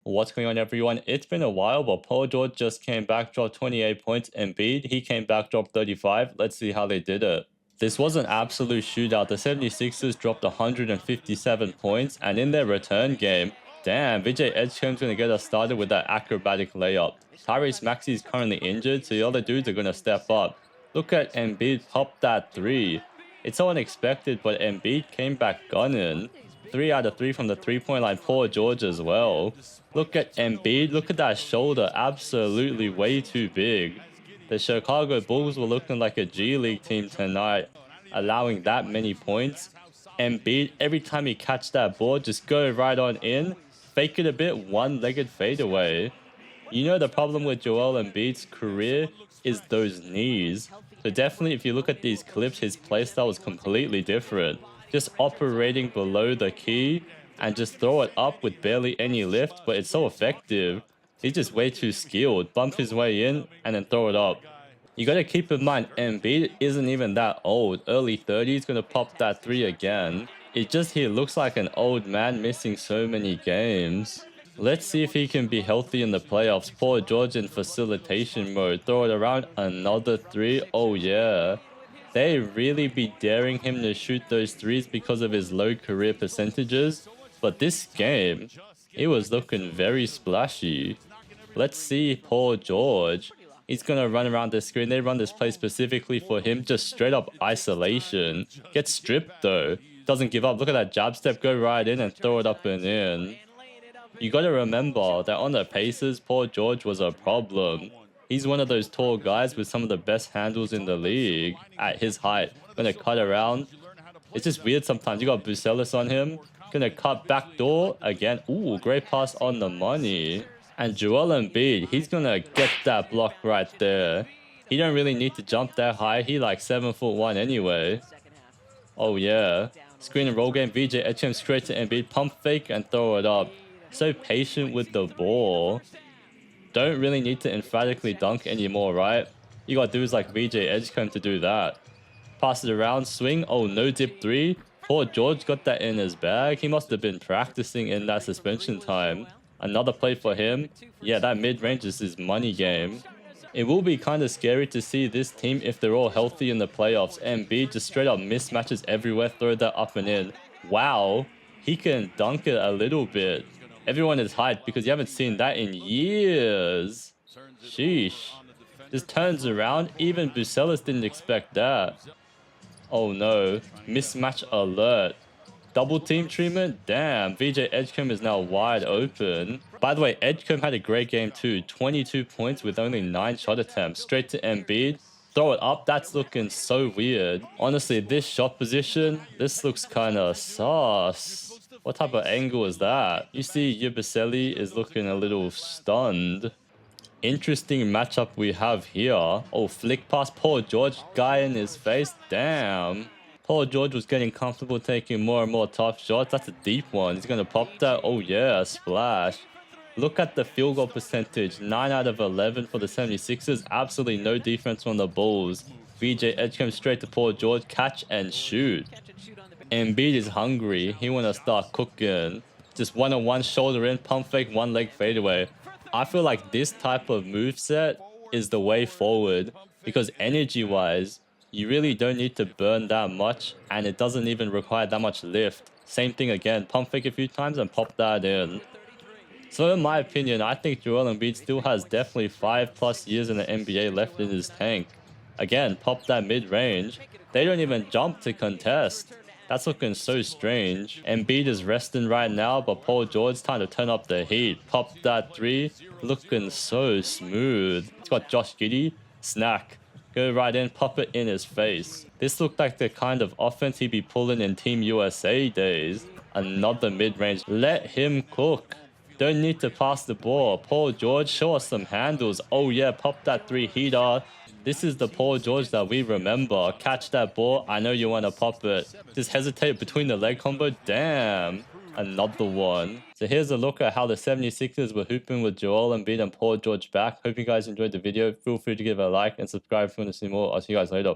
What's going on, everyone? It's been a while, but Paul George just came back, dropped 28 points. Embiid, he came back, dropped 35. Let's see how they did it. This was an absolute shootout. The 76ers dropped 157 points, and in their return game, damn, VJ Edgecomb's going to get us started with that acrobatic layup. Tyrese Maxey is currently injured, so the other dudes are going to step up. Look at Embiid pop that three. It's so unexpected, but Embiid came back gunning. 3 out of 3 from the three-point line. Paul George as well. Look at Embiid. Look at that shoulder. Absolutely way too big. The Chicago Bulls were looking like a G League team tonight, allowing that many points. Embiid, every time he catch that ball, just go right on in, fake it a bit, one-legged fadeaway. You know the problem with Joel Embiid's career is those knees. So definitely if you look at these clips, his playstyle is completely different. Just operating below the key and just throw it up with barely any lift, but it's so effective. He's just way too skilled. Bump his way in and then throw it up. You got to keep in mind, Embiid isn't even that old. Early 30s, going to pop that three again. It just he looks like an old man missing so many games. Let's see if he can be healthy in the playoffs. Paul George in facilitation mode. Throw it around. Another three. Oh, yeah. They really be daring him to shoot those threes because of his low career percentages. But this game, it was looking very splashy. Let's see Paul George. He's going to run around the screen. They run this play specifically for him. Just straight up isolation. Gets stripped though. Doesn't give up. Look at that jab step. Go right in and throw it up and in. You got to remember that on the Pacers, Paul George was a problem. He's one of those tall guys with some of the best handles in the league at his height. Gonna cut around. It's just weird sometimes. You got Bucelis on him. Gonna cut back door again. Ooh, great pass on the money. And Joel Embiid, he's gonna get that block right there. He don't really need to jump that high. He like 7'1" anyway. Oh yeah. Screen and roll game. VJ Edgecombe straight to Embiid. Pump fake and throw it up. So patient with the ball. Don't really need to emphatically dunk anymore, right? You got dudes like VJ Edgecombe to do that. Pass it around, swing. Oh, no dip three. Poor George got that in his bag. He must have been practicing in that suspension time. Another play for him. Yeah, that mid-range is his money game. It will be kind of scary to see this team if they're all healthy in the playoffs. Embiid just straight up mismatches everywhere. Throw that up and in. Wow, he can dunk it a little bit. Everyone is hyped because you haven't seen that in years. Sheesh. Just turns around. Even Bucelis didn't expect that. Oh no. Mismatch alert. Double team treatment? Damn. VJ Edgecombe is now wide open. By the way, Edgecombe had a great game too. 22 points with only 9 shot attempts. Straight to Embiid. Throw it up. That's looking so weird. Honestly, this shot position, this looks kind of sus. What type of angle is that? You see Yabusele is looking a little stunned. Interesting matchup we have here. Oh, flick pass. Paul George, guy in his face. Damn. Paul George was getting comfortable taking more and more tough shots. That's a deep one. He's going to pop that. Oh, yeah, splash. Look at the field goal percentage. 9 out of 11 for the 76ers. Absolutely no defense from the Bulls. VJ Edgecombe straight to Paul George. Catch and shoot. Embiid is hungry. He want to start cooking. Just one-on-one, shoulder in, pump fake, one leg fadeaway. I feel like this type of moveset is the way forward because energy-wise, you really don't need to burn that much and it doesn't even require that much lift. Same thing again, pump fake a few times and pop that in. So in my opinion, I think Joel Embiid still has definitely 5+ years in the NBA left in his tank. Again, pop that mid-range. They don't even jump to contest. That's looking so strange. Embiid is resting right now, but Paul George time to turn up the heat. Pop that three. Looking so smooth. He's got Josh Giddey. Snack. Go right in, pop it in his face. This looked like the kind of offense he'd be pulling in Team USA days. Another mid-range. Let him cook. Don't need to pass the ball. Paul George, show us some handles. Oh yeah, pop that three-heater. This is the Paul George that we remember. Catch that ball. I know you want to pop it. Just hesitate between the leg combo. Damn. Another one. So here's a look at how the 76ers were hooping with Joel Embiid and Paul George back. Hope you guys enjoyed the video. Feel free to give it a like and subscribe if you want to see more. I'll see you guys later.